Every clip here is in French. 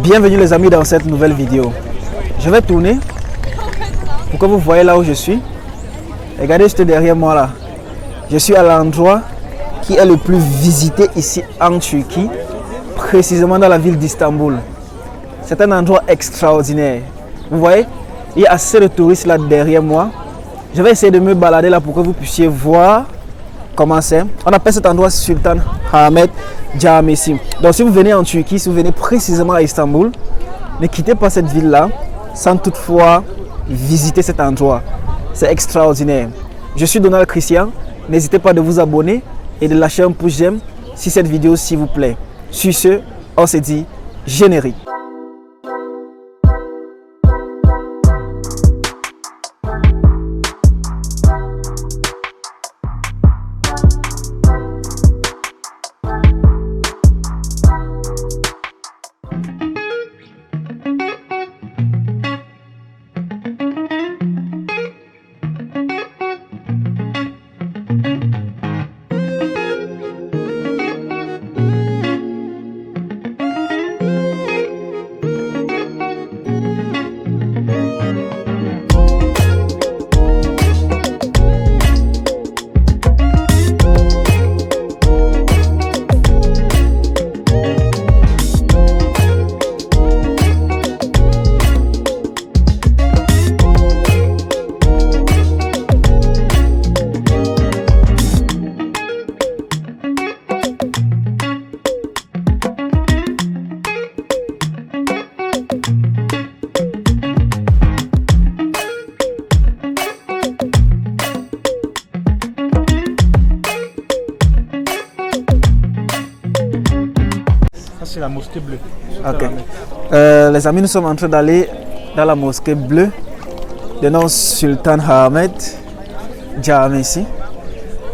Bienvenue les amis dans cette nouvelle vidéo. Je vais tourner pour que vous voyez là où je suis. Regardez juste derrière moi là. Je suis à l'endroit qui est le plus visité ici en Turquie, précisément dans la ville d'Istanbul. C'est un endroit extraordinaire. Vous voyez, il y a assez de touristes là derrière moi. Je vais essayer de me balader là pour que vous puissiez voir comment c'est. On appelle cet endroit Sultan Ahmet Camisi. Donc si vous venez en Turquie, si vous venez précisément à Istanbul, ne quittez pas cette ville là sans toutefois visiter cet endroit. C'est extraordinaire. Je suis Donald Christian. N'hésitez pas de vous abonner et de lâcher un pouce j'aime si cette vidéo s'il vous plaît. Sur ce, on se dit générique. C'est la mosquée bleue. Ok. Les amis, nous sommes en train d'aller dans la mosquée bleue de nom Sultan Ahmet Camisi.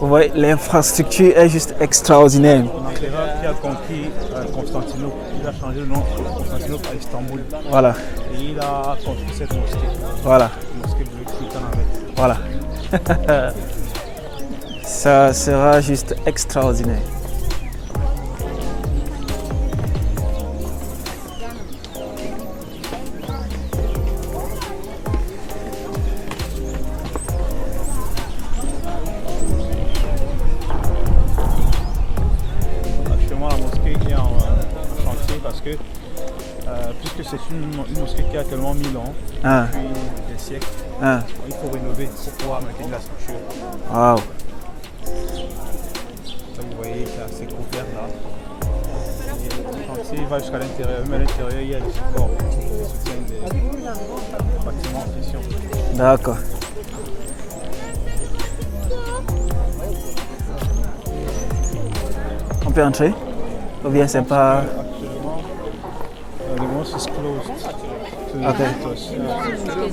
Vous voyez, l'infrastructure est juste extraordinaire. L'empereur qui a conquis Constantinople, il a changé le nom de Constantinople à Istanbul. Voilà. Et il a construit cette mosquée. Voilà. Mosquée bleue Sultan Ahmet. Voilà. Ça sera juste extraordinaire. Actuellement, la mosquée est en chantier parce que, puisque c'est une mosquée qui a tellement 1000 ans, depuis des siècles, il faut rénover pour pouvoir maintenir la structure. Wow. Là, vous voyez, il est assez couvert là. Et le chantier va jusqu'à l'intérieur, mais à l'intérieur, il y a des supports qui soutiennent des bâtiments en question. D'accord. On peut entrer? Ou bien c'est pas... Actuellement, the mosque is closed. Okay.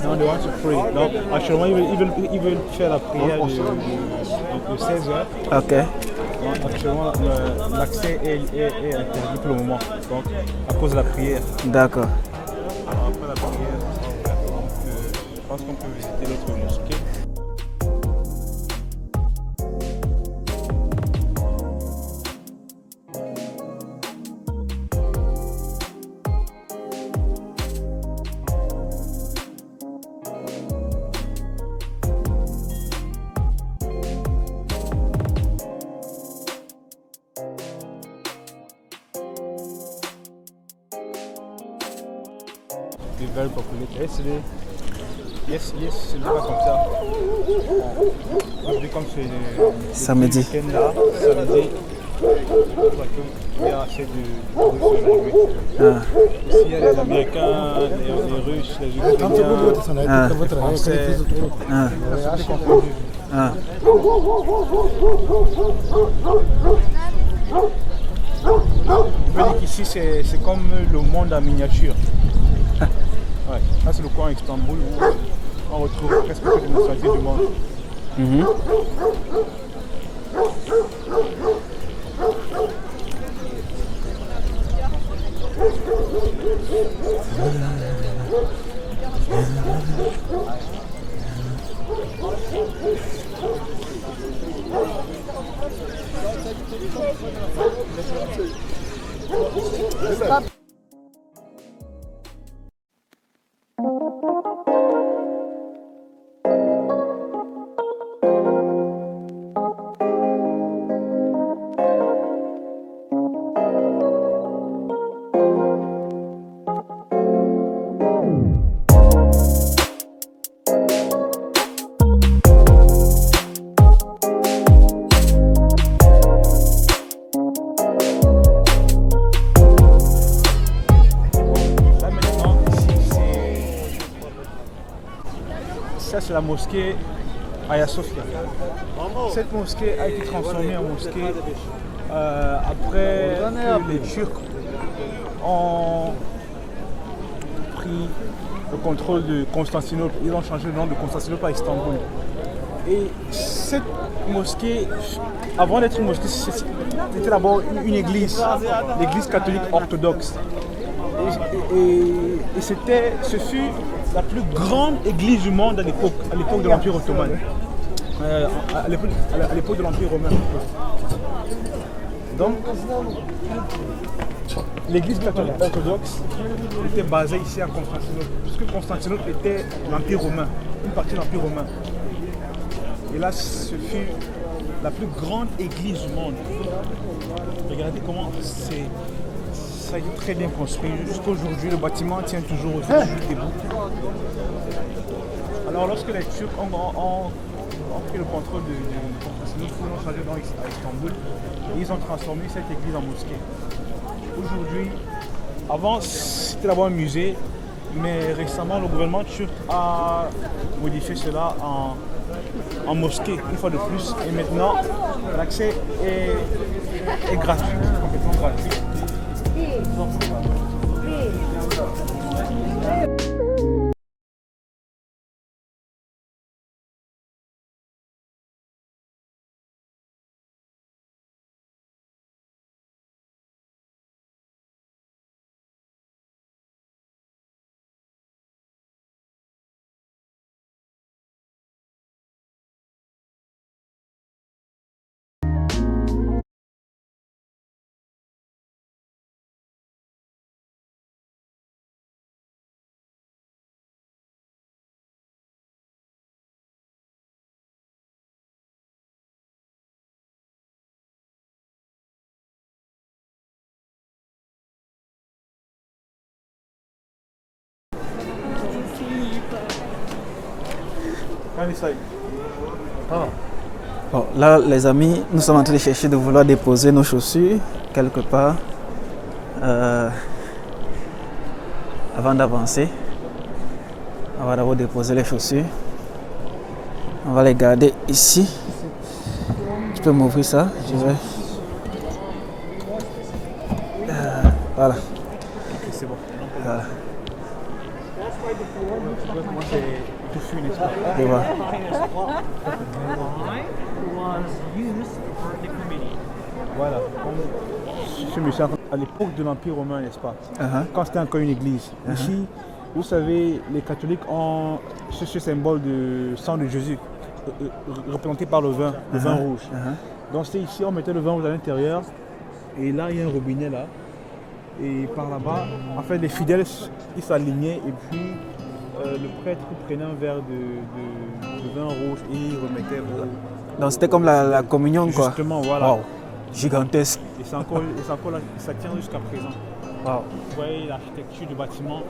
Now they want to pray. Donc, actuellement, ils veulent faire la prière de 16h. Ok. Actuellement, l'accès est interdit pour le moment. Donc, à cause de la prière. D'accord. Alors, après la prière, je pense qu'on peut visiter l'autre mosquée. Very popular. Yesterday, yes, c'est pas comme ça. Comme c'est Samedi. week-end là, samedi, il y a assez de Russes aujourd'hui. Ici, il y a les Américains, les Russes, les Ukrainiens, les Français. C'est confondu. Je peux dire qu'ici, c'est comme le monde en miniature. Ouais. Là, c'est le coin Istanbul où on retrouve presque toutes les nationalités du monde. Ça, c'est la mosquée Hagia Sophia. Cette mosquée a été transformée en mosquée après que les Turcs ont pris le contrôle de Constantinople. Ils ont changé le nom de Constantinople à Istanbul. Et cette mosquée, avant d'être une mosquée, c'était d'abord une église, l'église catholique orthodoxe. Et ce fut la plus grande église du monde à l'époque de l'Empire ottoman, à l'époque de l'Empire romain. Donc, l'église catholique orthodoxe était basée ici à Constantinople, puisque Constantinople était l'Empire romain, une partie de l'Empire romain. Et là, ce fut la plus grande église du monde. Regardez comment ça a été très bien construit. Jusqu'à aujourd'hui, le bâtiment tient toujours debout. Alors, lorsque les Turcs ont pris le contrôle de Constantinople, ils ont changé de nom à Istanbul et ils ont transformé cette église en mosquée. Aujourd'hui, avant c'était d'abord un musée, mais récemment le gouvernement turc a modifié cela en mosquée, une fois de plus. Et maintenant, l'accès est gratuit, complètement gratuit. Bon, là, les amis, nous sommes en train de chercher de vouloir déposer nos chaussures quelque part. Avant d'avancer, on va d'abord déposer les chaussures. On va les garder ici. Tu peux m'ouvrir ça? Je vais. Voilà. C'est bon. Voilà. Comment c'est touffu, n'est-ce pas? Je vois. Voilà. Ce monsieur, à l'époque de l'Empire romain, n'est-ce pas? Quand c'était encore une église. Ici, vous savez, les catholiques ont ce symbole de sang de Jésus, représenté par le vin rouge. Donc c'était ici, on mettait le vin rouge à l'intérieur. Et là, il y a un robinet là. Et par là-bas, en fait, les fidèles, ils s'alignaient et puis le prêtre prenait un verre de vin rouge et il remettait au... Donc c'était comme la communion, quoi. Justement, voilà. Wow. Gigantesque. Et c'est encore là, ça tient jusqu'à présent. Wow. Vous voyez l'architecture du bâtiment,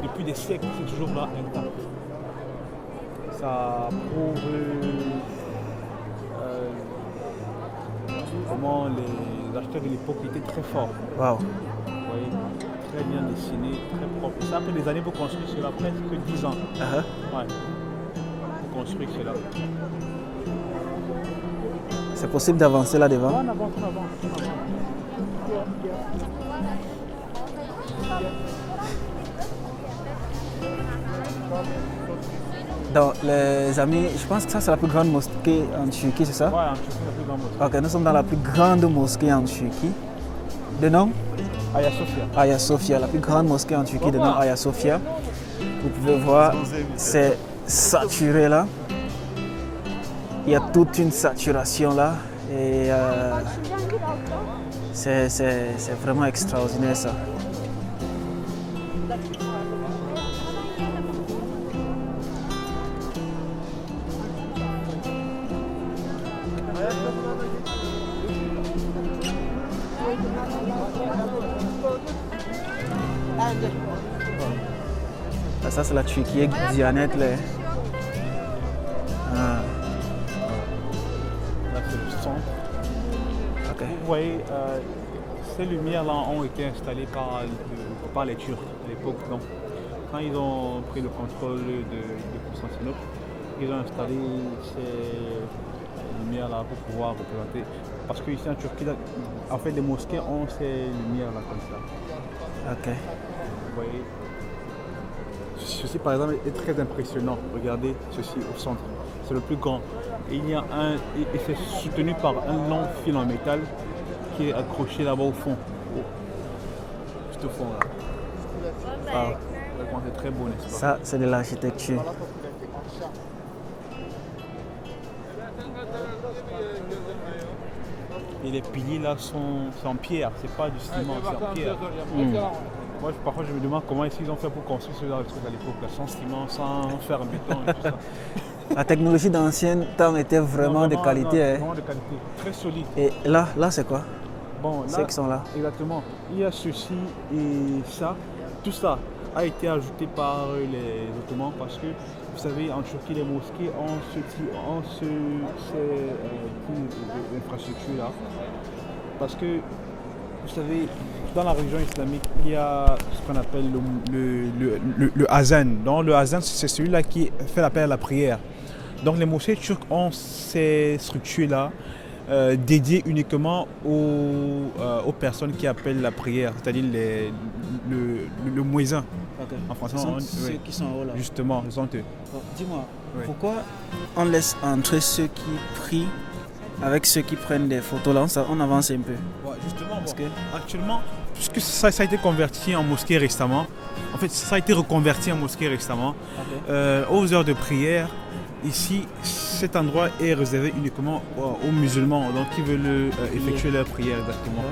depuis des siècles, c'est toujours là intact. Ça prouve comment les architectes de l'époque étaient très forts. Wow. Vous voyez, très bien dessiné, très propre. Ça a pris des années pour construire cela, presque 10 ans. Ouais, pour construire cela. C'est possible d'avancer là devant? On avance. Donc, les amis, je pense que ça c'est la plus grande mosquée en Turquie, c'est ça? Ouais, en Turquie, la plus grande mosquée. Ok, nous sommes dans la plus grande mosquée en Turquie. De nom? Hagia Sophia. Hagia Sophia, la plus grande mosquée en Turquie de nom Hagia Sophia. Vous pouvez voir, c'est saturé là. Il y a toute une saturation là. Et c'est vraiment extraordinaire ça. Ah, ça c'est la Turquie, Diyanet là. Ah. Là c'est le centre. Ok. Vous voyez, ces lumières-là ont été installées par les Turcs à l'époque. Donc, quand ils ont pris le contrôle de Constantinople, ils ont installé ces lumières-là pour pouvoir représenter. Parce qu'ici en Turquie, en fait, les mosquées ont ces lumières-là comme ça. Ok. Vous voyez, ceci par exemple est très impressionnant. Regardez ceci au centre. C'est le plus grand. Et il y a et c'est soutenu par un long fil en métal qui est accroché là-bas au fond. Juste au fond là. Ah, c'est très beau, n'est-ce pas? Ça, c'est de l'architecture. Et les piliers là sont en pierre, c'est pas du ciment, c'est en pierre. Moi, parfois, je me demande comment ils ont fait pour construire ce genre de truc à l'époque, sans ciment, sans fer en béton et tout ça. La technologie d'ancien temps était vraiment de qualité. Hein. Vraiment de qualité, très solide. Et là c'est quoi? Bon, là, ceux qui sont là. Exactement. Il y a ceci et ça. Tout ça a été ajouté par les Ottomans parce que, vous savez, en Turquie, les mosquées ont ces infrastructures là. Parce que, vous savez, dans la religion islamique, il y a ce qu'on appelle le azan. Donc, le azan, c'est celui-là qui fait l'appel à la prière. Donc, les mosquées turques ont ces structures-là dédiées uniquement aux personnes qui appellent la prière, c'est-à-dire le muezzin. Okay. En français, ceux qui sont en haut là. Justement, ils sont eux. Bon, dis-moi, pourquoi on laisse entrer ceux qui prient avec ceux qui prennent des photos là? On avance un peu. Ouais, justement, parce que actuellement, puisque ça a été converti en mosquée récemment, en fait, ça a été reconverti en mosquée récemment, aux heures de prière, ici, cet endroit est réservé uniquement aux musulmans, donc qui veulent effectuer leur prière exactement.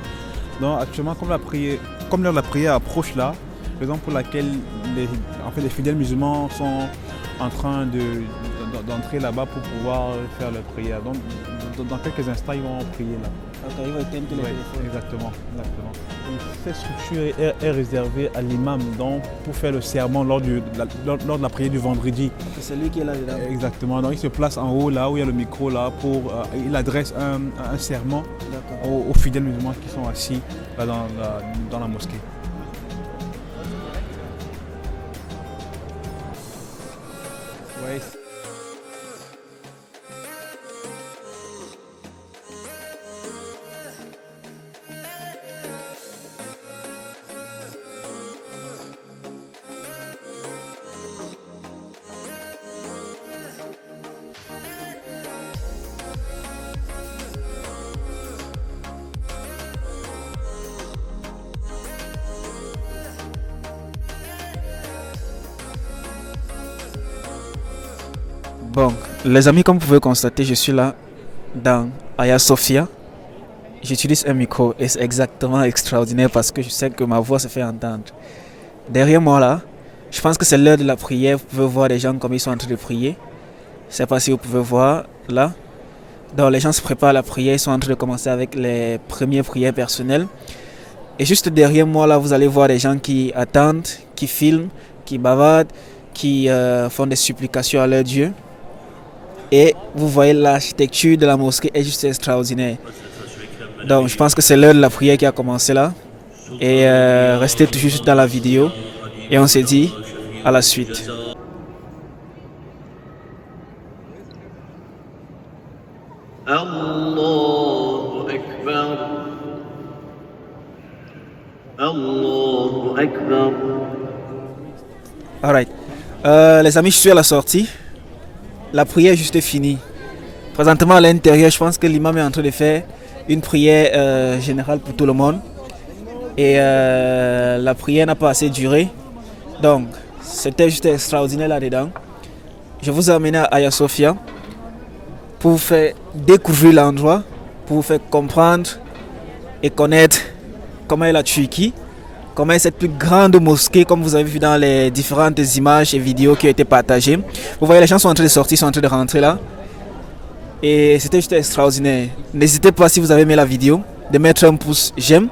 Donc actuellement, comme l'heure de la prière approche là, raison pour laquelle les fidèles musulmans sont en train d'entrer là-bas pour pouvoir faire leur prière. Donc dans quelques instants, ils vont prier là. Okay, ils vont éteindre tous les téléphones. Exactement. Et cette structure est réservée à l'imam donc pour faire le serment lors de la prière du vendredi. C'est lui qui est là dedans. Exactement. Donc il se place en haut là où il y a le micro là il adresse un serment aux fidèles musulmans qui sont assis là dans la mosquée. Ouais. Bon, les amis, comme vous pouvez constater, je suis là dans Hagia Sophia. J'utilise un micro et c'est exactement extraordinaire parce que je sais que ma voix se fait entendre. Derrière moi là, je pense que c'est l'heure de la prière. Vous pouvez voir les gens comme ils sont en train de prier. Je ne sais pas si vous pouvez voir là. Donc les gens se préparent à la prière, ils sont en train de commencer avec les premières prières personnelles. Et juste derrière moi là, vous allez voir des gens qui attendent, qui filment, qui bavardent, qui font des supplications à leur Dieu. Et vous voyez l'architecture de la mosquée est juste extraordinaire. Donc je pense que c'est l'heure de la prière qui a commencé là. Et restez tout juste dans la vidéo. Et on se dit à la suite. Allahu Akbar. Allahu Akbar. Alright. Les amis, je suis à la sortie. La prière est juste finie. Présentement à l'intérieur, je pense que l'imam est en train de faire une prière générale pour tout le monde. Et la prière n'a pas assez duré. Donc, c'était juste extraordinaire là-dedans. Je vous ai amené à Hagia Sophia pour vous faire découvrir l'endroit, pour vous faire comprendre et connaître comment est la Turquie, comment est cette plus grande mosquée, comme vous avez vu dans les différentes images et vidéos qui ont été partagées. Vous voyez, les gens sont en train de sortir, sont en train de rentrer là. Et c'était juste extraordinaire. N'hésitez pas, si vous avez aimé la vidéo, de mettre un pouce j'aime,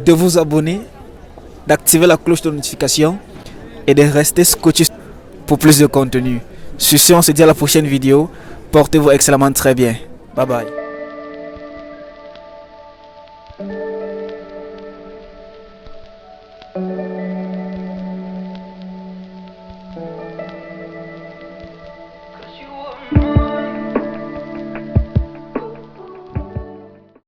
de vous abonner d'activer la cloche de notification et de rester scotché pour plus de contenu. Sur ce, on se dit à la prochaine vidéo. Portez-vous excellemment très bien. Bye bye.